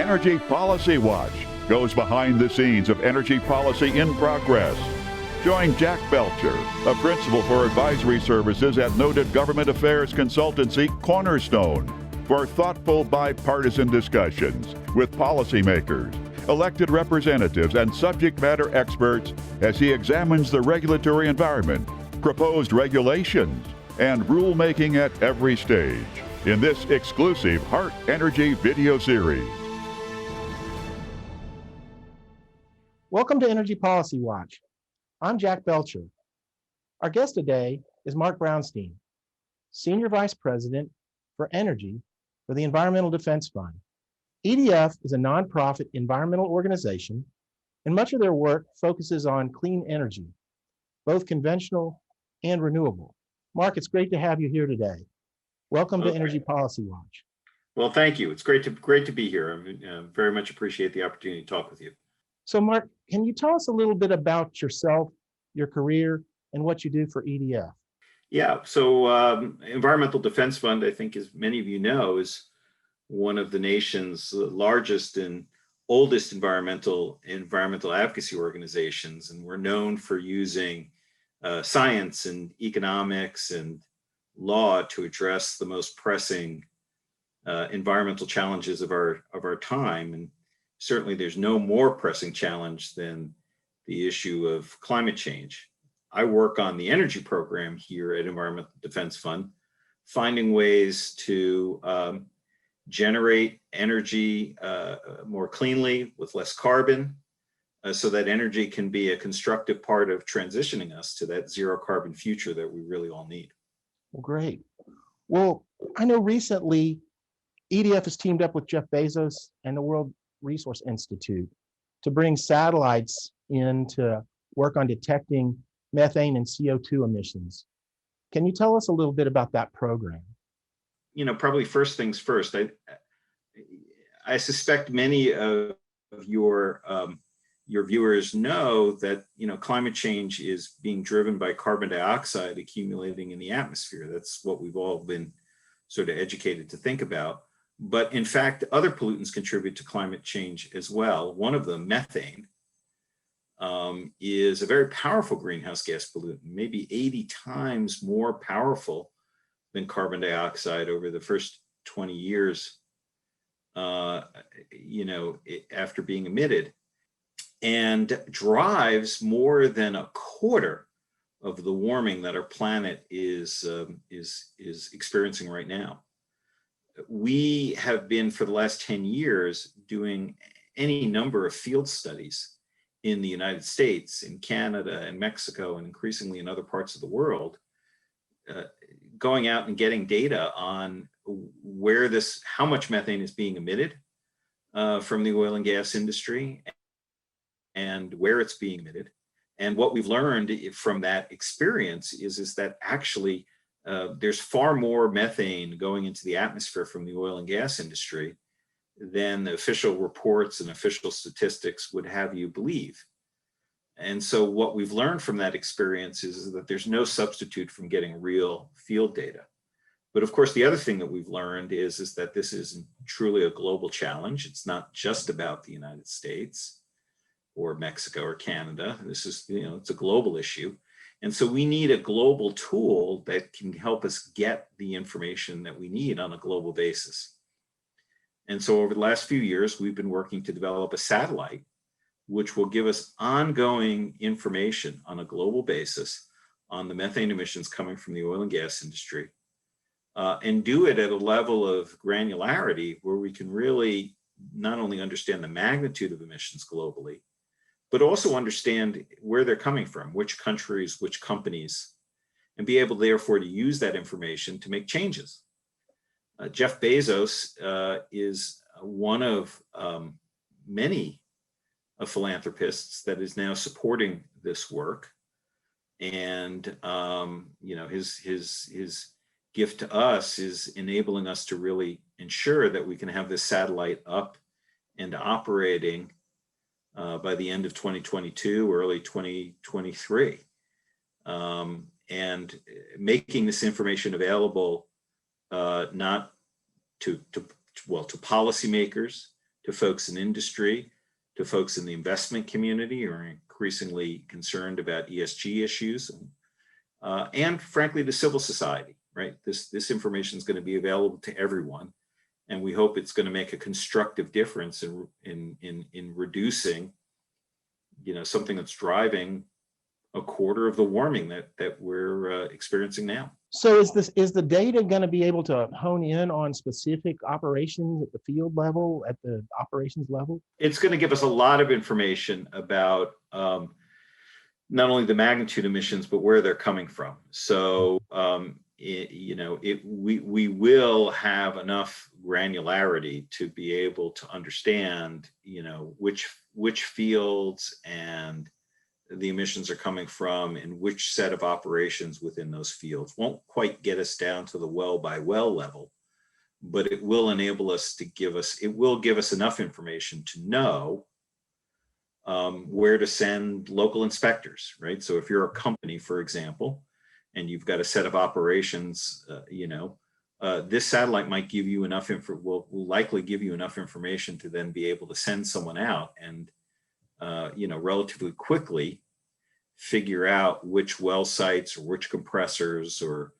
Energy Policy Watch goes behind the scenes of energy policy in progress. Join Jack Belcher, a principal for advisory services at noted government affairs consultancy Cornerstone, for thoughtful bipartisan discussions with policymakers, elected representatives, and subject matter experts as he examines the regulatory environment, proposed regulations, and rulemaking at every stage in this exclusive Heart Energy video series. Welcome to Energy Policy Watch. I'm Jack Belcher. Our guest today is Mark Brownstein, Senior Vice President for Energy for the Environmental Defense Fund. EDF is a nonprofit environmental organization, and much of their work focuses on clean energy, both conventional and renewable. Mark, it's great to have you here today. Welcome to Energy Policy Watch. Well, thank you. It's great to be here. I very much appreciate the opportunity to talk with you. So, Mark, can you tell us a little bit about yourself, your career, and what you do for EDF? Yeah, so Environmental Defense Fund, I think, as many of you know, is one of the nation's largest and oldest environmental advocacy organizations, and we're known for using science and economics and law to address the most pressing environmental challenges of our time. And certainly there's no more pressing challenge than the issue of climate change. I work on the energy program here at Environmental Defense Fund, finding ways to generate energy more cleanly with less carbon, so that energy can be a constructive part of transitioning us to that zero carbon future that we really all need. Well, great. Well, I know recently EDF has teamed up with Jeff Bezos and the World Resource Institute to bring satellites in to work on detecting methane and CO2 emissions. Can you tell us a little bit about that program? You know, probably first things first, I suspect many of your viewers know that, you know, climate change is being driven by carbon dioxide accumulating in the atmosphere. That's what we've all been sort of educated to think about. But in fact, other pollutants contribute to climate change as well. One of them, methane, is a very powerful greenhouse gas pollutant, maybe 80 times more powerful than carbon dioxide over the first 20 years, after being emitted, and drives more than a quarter of the warming that our planet is experiencing right now. We have been, for the last 10 years, doing any number of field studies in the United States, in Canada, and Mexico, and increasingly in other parts of the world, going out and getting data on how much methane is being emitted from the oil and gas industry and where it's being emitted. And what we've learned from that experience is that actually there's far more methane going into the atmosphere from the oil and gas industry than the official reports and official statistics would have you believe. And so what we've learned from that experience is that there's no substitute from getting real field data. But of course, the other thing that we've learned is that this is truly a global challenge. It's not just about the United States or Mexico or Canada. This is, it's a global issue. And so we need a global tool that can help us get the information that we need on a global basis. And so over the last few years, we've been working to develop a satellite which will give us ongoing information on a global basis on the methane emissions coming from the oil and gas industry, and do it at a level of granularity where we can really not only understand the magnitude of emissions globally, but also understand where they're coming from, which countries, which companies, and be able therefore to use that information to make changes. Jeff Bezos is one of many philanthropists that is now supporting this work, and his gift to us is enabling us to really ensure that we can have this satellite up and operating by the end of 2022, early 2023, and making this information available not to policymakers, to folks in industry, to folks in the investment community who are increasingly concerned about ESG issues, and frankly, to civil society, right? This information is going to be available to everyone, and we hope it's going to make a constructive difference in reducing, something that's driving a quarter of the warming that we're experiencing now. So is the data going to be able to hone in on specific operations at the field level, at the operations level? It's going to give us a lot of information about not only the magnitude emissions, but where they're coming from. So, we will have enough granularity to be able to understand, which fields and the emissions are coming from and which set of operations within those fields. Won't quite get us down to the well by well level, but it will enable us to give us enough information to know where to send local inspectors, right? So if you're a company, for example, and you've got a set of operations, this satellite might give you enough will likely give you enough information to then be able to send someone out and relatively quickly figure out which well sites or which compressors are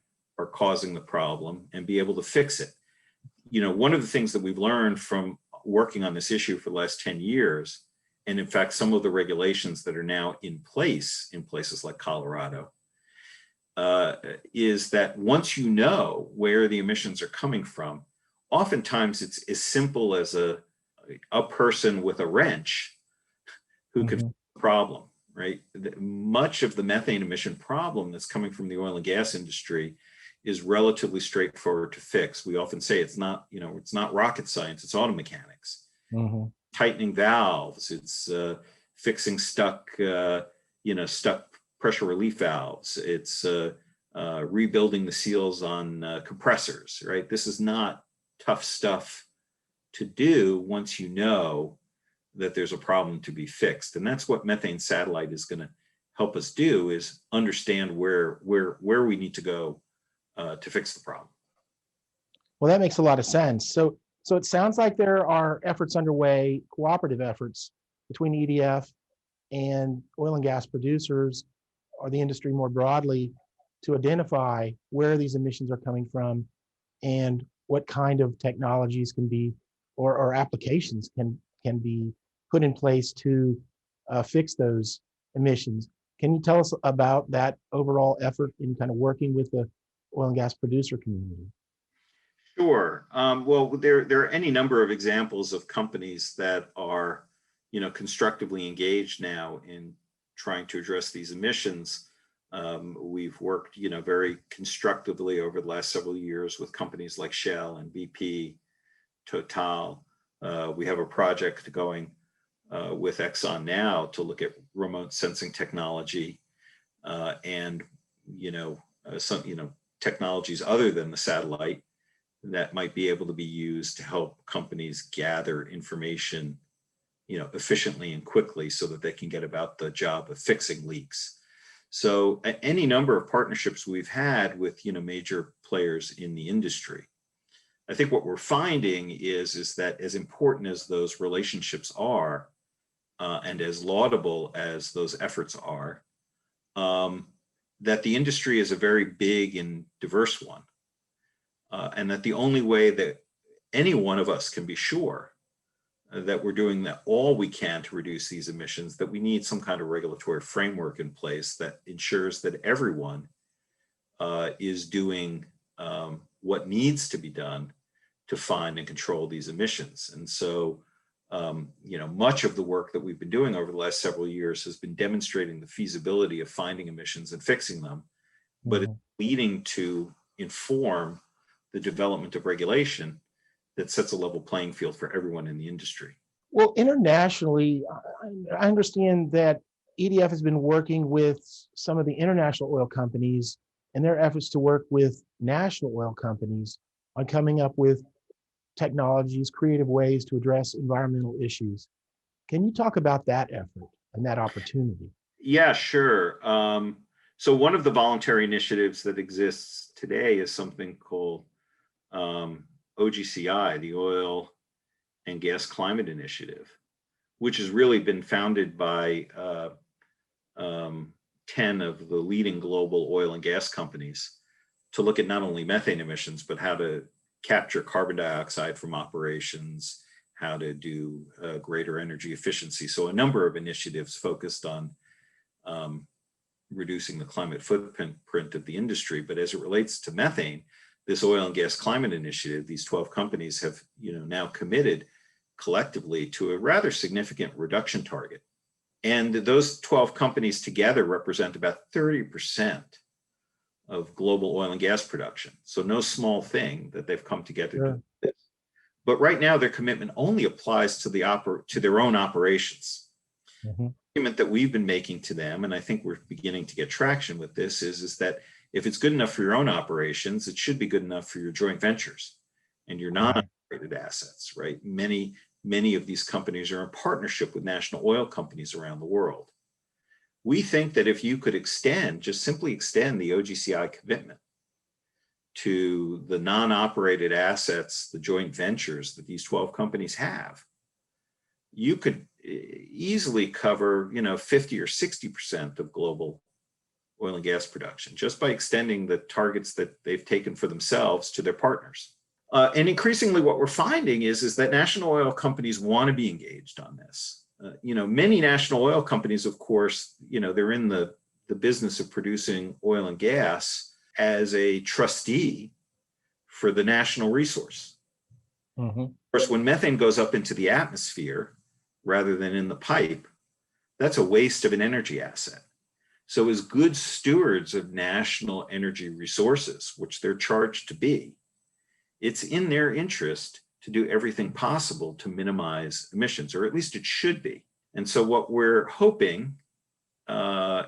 causing the problem and be able to fix it. One of the things that we've learned from working on this issue for the last 10 years, and in fact, some of the regulations that are now in place in places like Colorado, is that once you know where the emissions are coming from, oftentimes it's as simple as a person with a wrench who could fix the problem, right? Much of the methane emission problem that's coming from the oil and gas industry is relatively straightforward to fix. We often say it's not rocket science, it's auto mechanics. Mm-hmm. Tightening valves, it's fixing stuck pressure relief valves, it's rebuilding the seals on compressors, right? This is not tough stuff to do once you know that there's a problem to be fixed. And that's what Methane Satellite is going to help us do, is understand where we need to go to fix the problem. Well, that makes a lot of sense. So it sounds like there are efforts underway, cooperative efforts between EDF and oil and gas producers, or the industry more broadly, to identify where these emissions are coming from and what kind of technologies can be, or applications can be put in place to fix those emissions. Can you tell us about that overall effort in kind of working with the oil and gas producer community? Sure. Well, there are any number of examples of companies that are, constructively engaged now in trying to address these emissions. We've worked, very constructively over the last several years with companies like Shell and BP, Total. We have a project going with Exxon now to look at remote sensing technology and some technologies other than the satellite that might be able to be used to help companies gather information efficiently and quickly so that they can get about the job of fixing leaks. So any number of partnerships we've had with major players in the industry. I think what we're finding is that as important as those relationships are, and as laudable as those efforts are, that the industry is a very big and diverse one, and that the only way that any one of us can be sure that we're doing all we can to reduce these emissions, that we need some kind of regulatory framework in place that ensures that everyone is doing what needs to be done to find and control these emissions. And so, much of the work that we've been doing over the last several years has been demonstrating the feasibility of finding emissions and fixing them, but it's leading to inform the development of regulation that sets a level playing field for everyone in the industry. Well, internationally, I understand that EDF has been working with some of the international oil companies in their efforts to work with national oil companies on coming up with technologies, creative ways to address environmental issues. Can you talk about that effort and that opportunity? Yeah, sure. So one of the voluntary initiatives that exists today is something called OGCI, the Oil and Gas Climate Initiative, which has really been founded by 10 of the leading global oil and gas companies to look at not only methane emissions, but how to capture carbon dioxide from operations, how to do greater energy efficiency. So a number of initiatives focused on reducing the climate footprint of the industry. But as it relates to methane, this oil and gas climate initiative, these 12 companies have now committed collectively to a rather significant reduction target. And those 12 companies together represent about 30% of global oil and gas production. So no small thing that they've come together to do this. But right now, their commitment only applies to their own operations. Mm-hmm. The argument that we've been making to them, and I think we're beginning to get traction with this, is that if it's good enough for your own operations, it should be good enough for your joint ventures and your non-operated assets, right? Many of these companies are in partnership with national oil companies around the world. We think that if you could just simply extend the OGCI commitment to the non-operated assets, the joint ventures that these 12 companies have, you could easily cover, 50 or 60% of global oil and gas production just by extending the targets that they've taken for themselves to their partners. And increasingly what we're finding is that national oil companies want to be engaged on this. Many national oil companies, of course, they're in the business of producing oil and gas as a trustee for the national resource. Mm-hmm. Of course, when methane goes up into the atmosphere rather than in the pipe, that's a waste of an energy asset. So as good stewards of national energy resources, which they're charged to be, it's in their interest to do everything possible to minimize emissions, or at least it should be. And so what we're hoping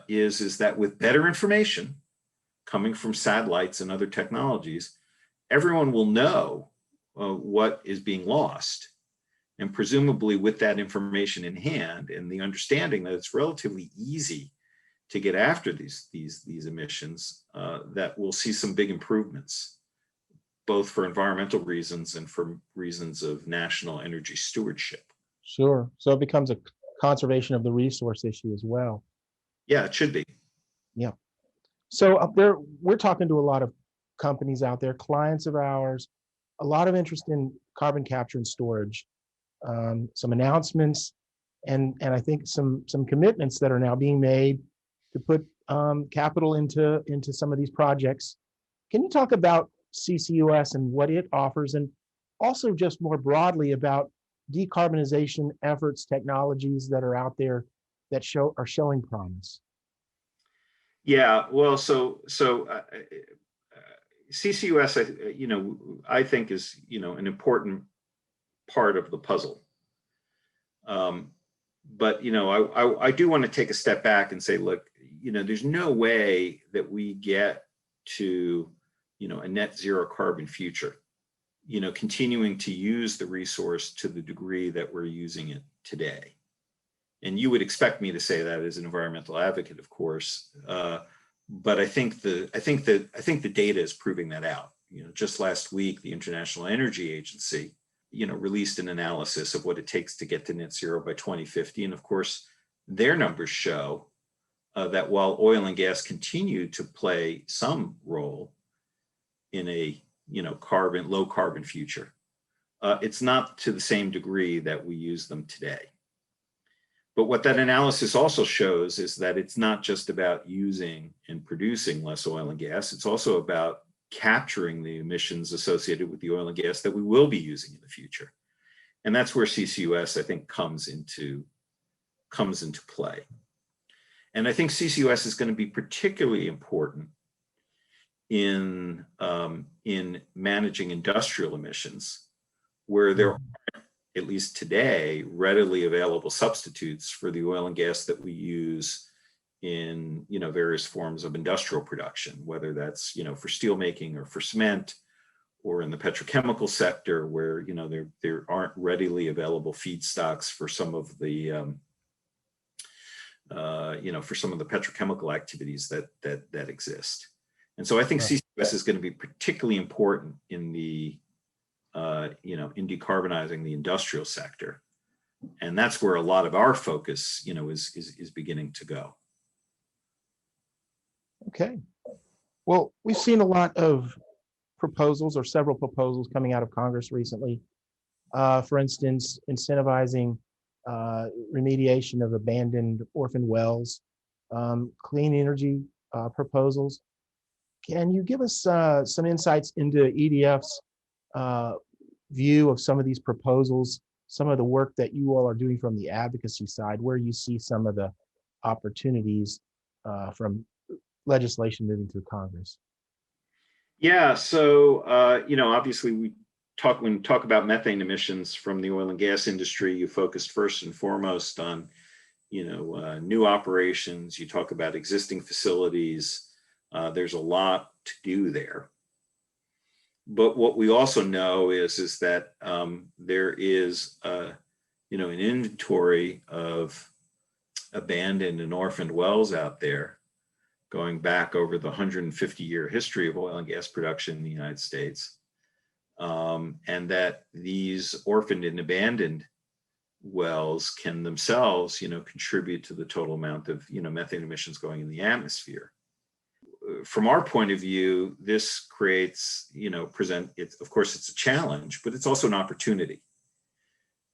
is that with better information coming from satellites and other technologies, everyone will know what is being lost. And presumably with that information in hand and the understanding that it's relatively easy to get after these emissions, that we'll see some big improvements, both for environmental reasons and for reasons of national energy stewardship. Sure. So it becomes a conservation of the resource issue as well. Yeah, it should be. Yeah. So up there, we're talking to a lot of companies out there, clients of ours, a lot of interest in carbon capture and storage, some announcements, and I think some commitments that are now being made to put capital into some of these projects. Can you talk about CCUS and what it offers, and also just more broadly about decarbonization efforts, technologies that are out there that are showing promise? Yeah, well, so CCUS, I think is an important part of the puzzle. But I do want to take a step back and say, look, there's no way that we get to a net zero carbon future, continuing to use the resource to the degree that we're using it today. And you would expect me to say that as an environmental advocate, of course, but I think the data is proving that out. Just last week, the International Energy Agency, released an analysis of what it takes to get to net zero by 2050, and of course, their numbers show that while oil and gas continue to play some role in a low carbon future, it's not to the same degree that we use them today. But what that analysis also shows is that it's not just about using and producing less oil and gas, it's also about capturing the emissions associated with the oil and gas that we will be using in the future. And that's where CCUS, I think, comes into play. And I think CCUS is going to be particularly important in managing industrial emissions, where there are, at least today, readily available substitutes for the oil and gas that we use in various forms of industrial production, whether that's for steel making or for cement, or in the petrochemical sector, where there aren't readily available feedstocks for some of the petrochemical activities that exist. And so I think CCUS is going to be particularly important in the in decarbonizing the industrial sector. And that's where a lot of our focus, is beginning to go. Okay. Well, we've seen a lot of proposals or several proposals coming out of Congress recently. For instance, incentivizing remediation of abandoned orphan wells, clean energy proposals. Can you give us some insights into EDF's view of some of these proposals, some of the work that you all are doing from the advocacy side, where you see some of the opportunities from legislation moving through Congress? Yeah, so obviously when we talk about methane emissions from the oil and gas industry, you focused first and foremost on new operations. You talk about existing facilities. There's a lot to do there. But what we also know is that there is an inventory of abandoned and orphaned wells out there going back over the 150-year history of oil and gas production in the United States. And that these orphaned and abandoned wells can themselves, contribute to the total amount of, methane emissions going in the atmosphere. From our point of view, this creates, of course, it's a challenge, but it's also an opportunity.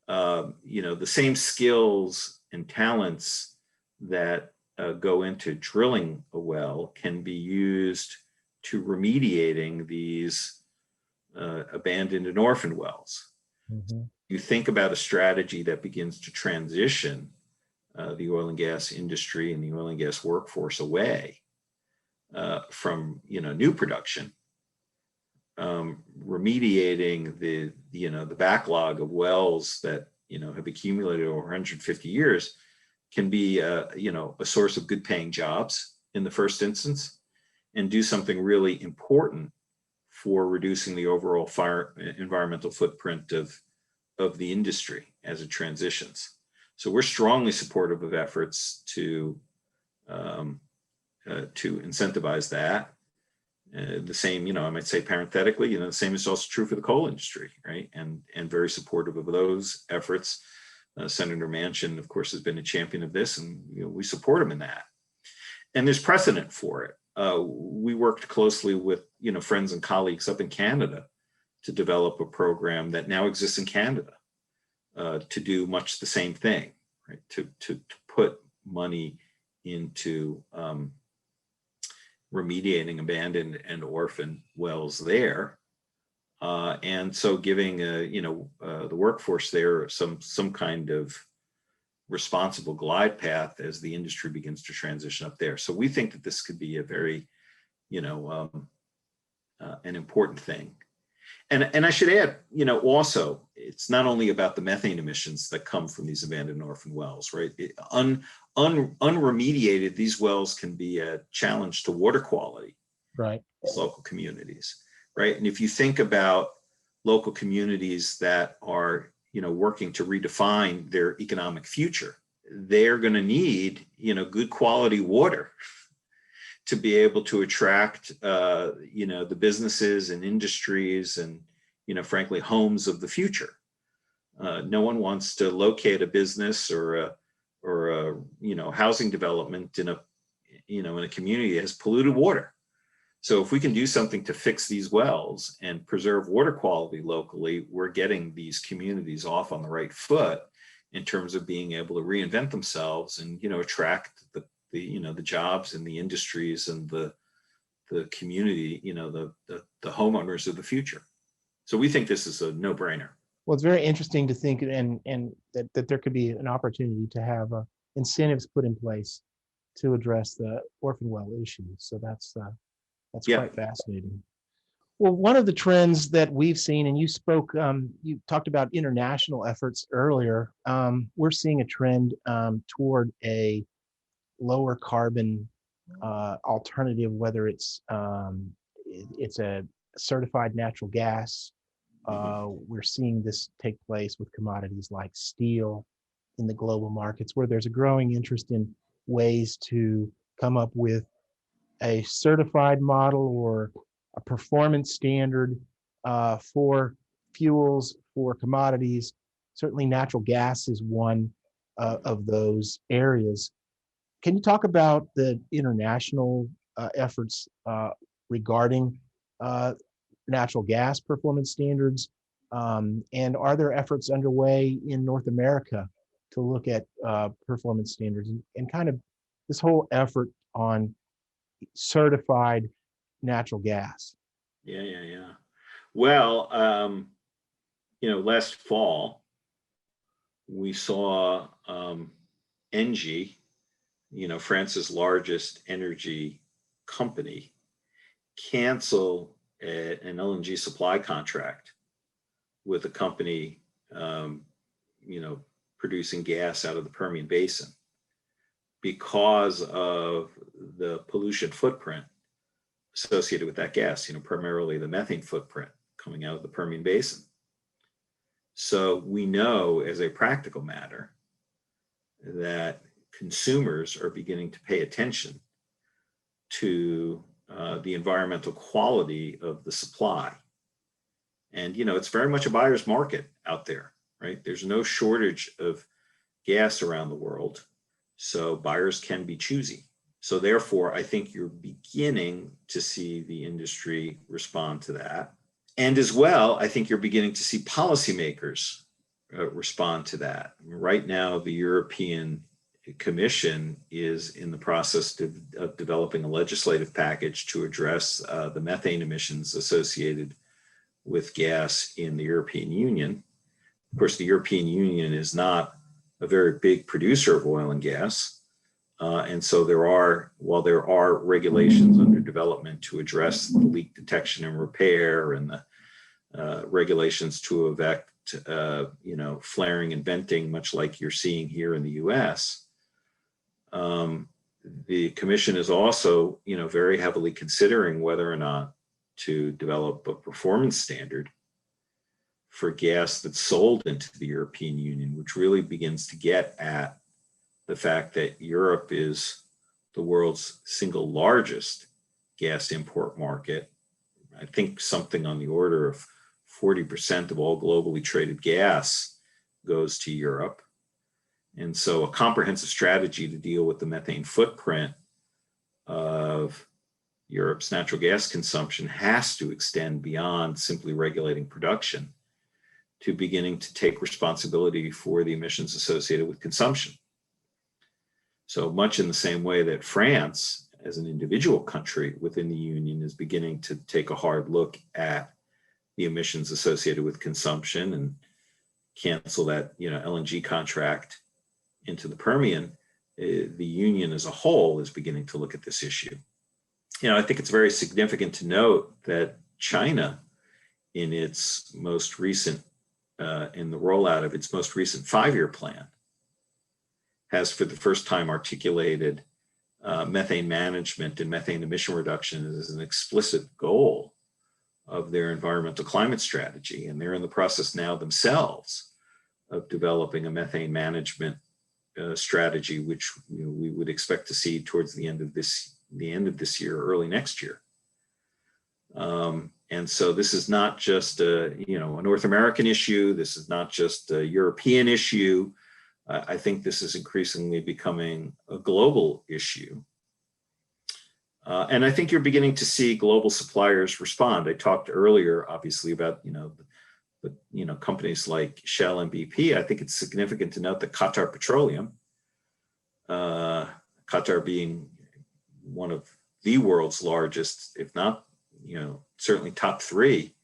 The same skills and talents that go into drilling a well can be used to remediating these abandoned and orphaned wells. Mm-hmm. You think about a strategy that begins to transition the oil and gas industry and the oil and gas workforce away from new production, remediating the backlog of wells that have accumulated over 150 years can be a source of good paying jobs in the first instance, and do something really important for reducing the overall environmental footprint of the industry as it transitions. So we're strongly supportive of efforts to incentivize that. The same, I might say parenthetically, the same is also true for the coal industry, right? And very supportive of those efforts. Senator Manchin, of course, has been a champion of this, and we support him in that. And there's precedent for it. We worked closely with friends and colleagues up in Canada to develop a program that now exists in Canada to do much the same thing, right? To put money into remediating abandoned and orphaned wells there, and so giving the workforce there some kind of responsible glide path as the industry begins to transition up there. So we think that this could be a very, an important thing. And I should add, also, it's not only about the methane emissions that come from these abandoned orphan wells, right? Unremediated, these wells can be a challenge to water quality, right? Local communities, right? And if you think about local communities that are, working to redefine their economic future, they're going to need, good quality water to be able to attract, the businesses and industries and, frankly, homes of the future. No one wants to locate a business or a housing development in a community that has polluted water. So if we can do something to fix these wells and preserve water quality locally, we're getting these communities off on the right foot in terms of being able to reinvent themselves and, attract the jobs and the industries and the community, the homeowners of the future. So we think this is a no-brainer. Well, it's very interesting to think and that there could be an opportunity to have incentives put in place to address the orphan well issue. So that's quite fascinating. Well, one of the trends that we've seen, and you talked about international efforts earlier. We're seeing a trend toward a lower carbon alternative, whether it's a certified natural gas. We're seeing this take place with commodities like steel in the global markets, where there's a growing interest in ways to come up with a certified model or a performance standard for fuels for commodities. Certainly natural gas is one of those areas. Can you talk about the international efforts regarding natural gas performance standards? And are there efforts underway in North America to look at performance standards and kind of this whole effort on certified natural gas? Yeah. Well, last fall, we saw Engie, France's largest energy company, cancel an LNG supply contract with a company, producing gas out of the Permian Basin because of the pollution footprint associated with that gas, primarily the methane footprint coming out of the Permian Basin. So we know as a practical matter that consumers are beginning to pay attention to the environmental quality of the supply. And, it's very much a buyer's market out there, right? There's no shortage of gas around the world, so buyers can be choosy. So therefore, I think you're beginning to see the industry respond to that. And as well, I think you're beginning to see policymakers respond to that. Right now, the European Commission is in the process of developing a legislative package to address the methane emissions associated with gas in the European Union. Of course, the European Union is not a very big producer of oil and gas. And so while there are regulations under development to address the leak detection and repair and the regulations to evict, flaring and venting, much like you're seeing here in the US, the commission is also, very heavily considering whether or not to develop a performance standard for gas that's sold into the European Union, which really begins to get at the fact that Europe is the world's single largest gas import market. I think something on the order of 40% of all globally traded gas goes to Europe. And so a comprehensive strategy to deal with the methane footprint of Europe's natural gas consumption has to extend beyond simply regulating production to beginning to take responsibility for the emissions associated with consumption. So much in the same way that France, as an individual country within the Union, is beginning to take a hard look at the emissions associated with consumption and cancel that, LNG contract into the Permian, the Union as a whole is beginning to look at this issue. I think it's very significant to note that China, in its most recent, in the rollout of its most recent 5-year plan, has for the first time articulated methane management and methane emission reduction as an explicit goal of their environmental climate strategy. And they're in the process now themselves of developing a methane management strategy, which we would expect to see towards the end of this year, early next year. And so this is not just a North American issue. This is not just a European issue. I think this is increasingly becoming a global issue. And I think you're beginning to see global suppliers respond. I talked earlier, obviously, about companies like Shell and BP. I think it's significant to note that Qatar Petroleum, Qatar being one of the world's largest, if not, certainly top 3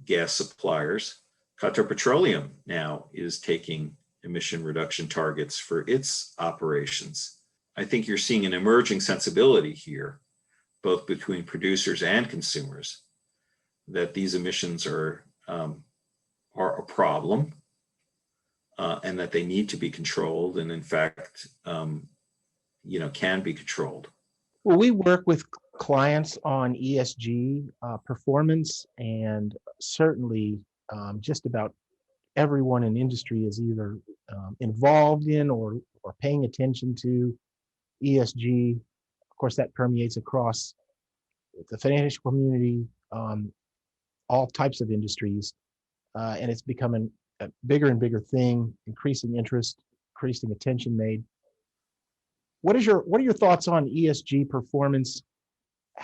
gas suppliers, Qatar Petroleum now is taking emission reduction targets for its operations. I think you're seeing an emerging sensibility here, both between producers and consumers, that these emissions are a problem and that they need to be controlled, and in fact, can be controlled. Well, we work with clients on ESG performance, and certainly just about everyone in industry is either involved in or paying attention to ESG. Of course, that permeates across the financial community, all types of industries. and it's becoming a bigger and bigger thing, increasing interest, increasing attention made. What are your thoughts on ESG performance?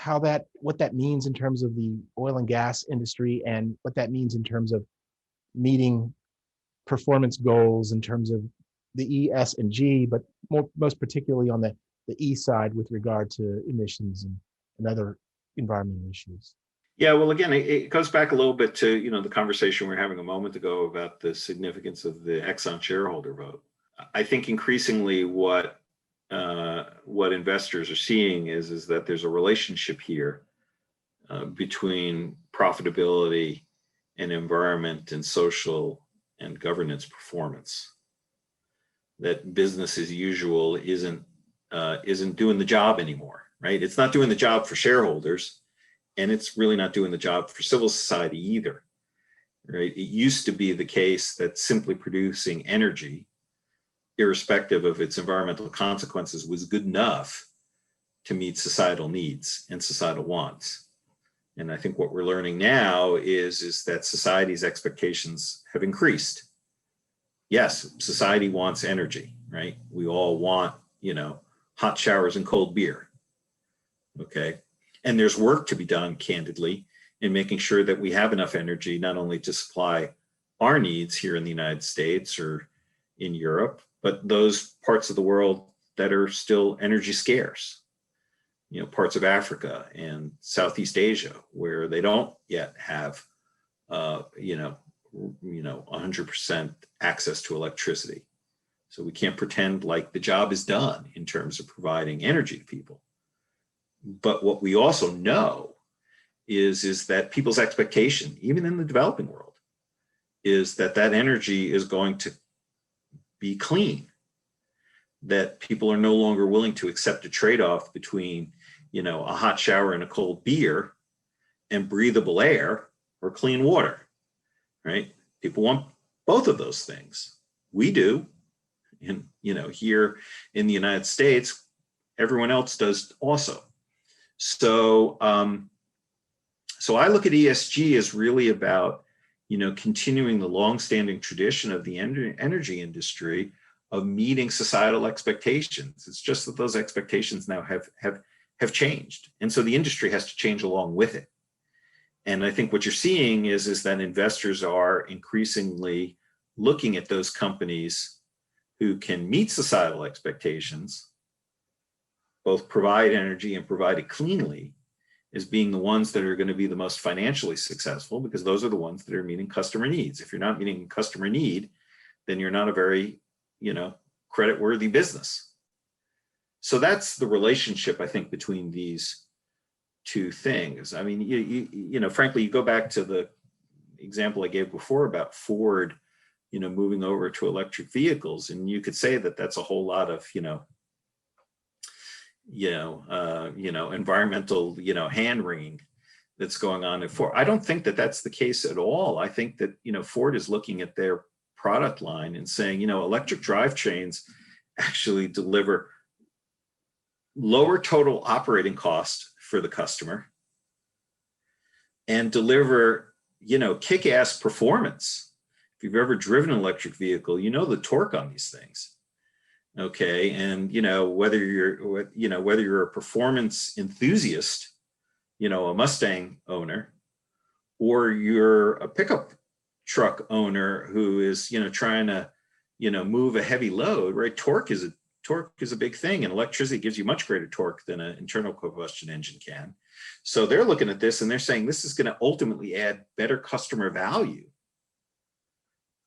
What that means in terms of the oil and gas industry, and what that means in terms of meeting performance goals in terms of the E, S, and G, but most particularly on the E side with regard to emissions and other environmental issues. Yeah, well, again, it goes back a little bit to the conversation we were having a moment ago about the significance of the Exxon shareholder vote. I think increasingly what investors are seeing is that there's a relationship here between profitability and environment and social and governance performance. That business as usual isn't doing the job anymore, right? It's not doing the job for shareholders, and it's really not doing the job for civil society either, right? It used to be the case that simply producing energy, irrespective of its environmental consequences, was good enough to meet societal needs and societal wants. And I think what we're learning now is that society's expectations have increased. Yes, society wants energy, right? We all want, hot showers and cold beer. Okay. And there's work to be done, candidly, in making sure that we have enough energy, not only to supply our needs here in the United States or in Europe, but those parts of the world that are still energy scarce, parts of Africa and Southeast Asia, where they don't yet have, 100% access to electricity. So we can't pretend like the job is done in terms of providing energy to people. But what we also know is that people's expectation, even in the developing world, is that energy is going to be clean, that people are no longer willing to accept a trade-off between, a hot shower and a cold beer and breathable air or clean water, right? People want both of those things. We do. And, here in the United States, everyone else does also. So I look at ESG as really about, continuing the longstanding tradition of the energy industry of meeting societal expectations. It's just that those expectations now have changed. And so the industry has to change along with it. And I think what you're seeing is that investors are increasingly looking at those companies who can meet societal expectations, both provide energy and provide it cleanly, as being the ones that are going to be the most financially successful, because those are the ones that are meeting customer needs. If you're not meeting customer need, then you're not a very, credit-worthy business. So that's the relationship, I think, between these two things. I mean, frankly, you go back to the example I gave before about Ford, moving over to electric vehicles, and you could say that that's a whole lot of, environmental, hand wringing that's going on at Ford. I don't think that that's the case at all. I think that, Ford is looking at their product line and saying, electric drivetrains actually deliver lower total operating cost for the customer and deliver, kick-ass performance. If you've ever driven an electric vehicle, the torque on these things. Okay. And, whether you're a performance enthusiast, a Mustang owner, or you're a pickup truck owner who is, trying to, move a heavy load, right? Torque is a big thing, and electricity gives you much greater torque than an internal combustion engine can. So they're looking at this and they're saying this is going to ultimately add better customer value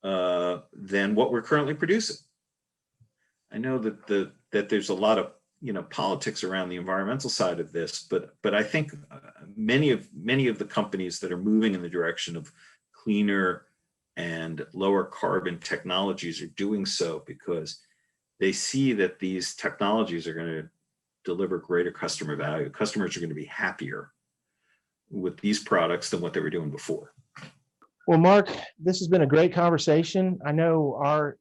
than what we're currently producing. I know that there's a lot of politics around the environmental side of this, but I think many of the companies that are moving in the direction of cleaner and lower carbon technologies are doing so because they see that these technologies are going to deliver greater customer value. Customers are going to be happier with these products than what they were doing before. Well, Mark, this has been a great conversation. I know our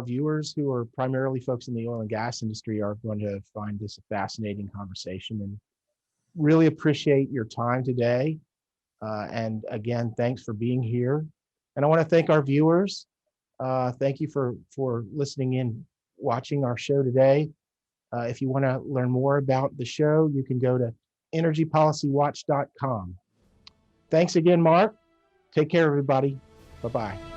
viewers, who are primarily folks in the oil and gas industry, are going to find this a fascinating conversation, and really appreciate your time today. And again, thanks for being here. And I want to thank our viewers. Thank you for listening in, watching our show today. If you want to learn more about the show, you can go to energypolicywatch.com. Thanks again, Mark. Take care, everybody. Bye-bye.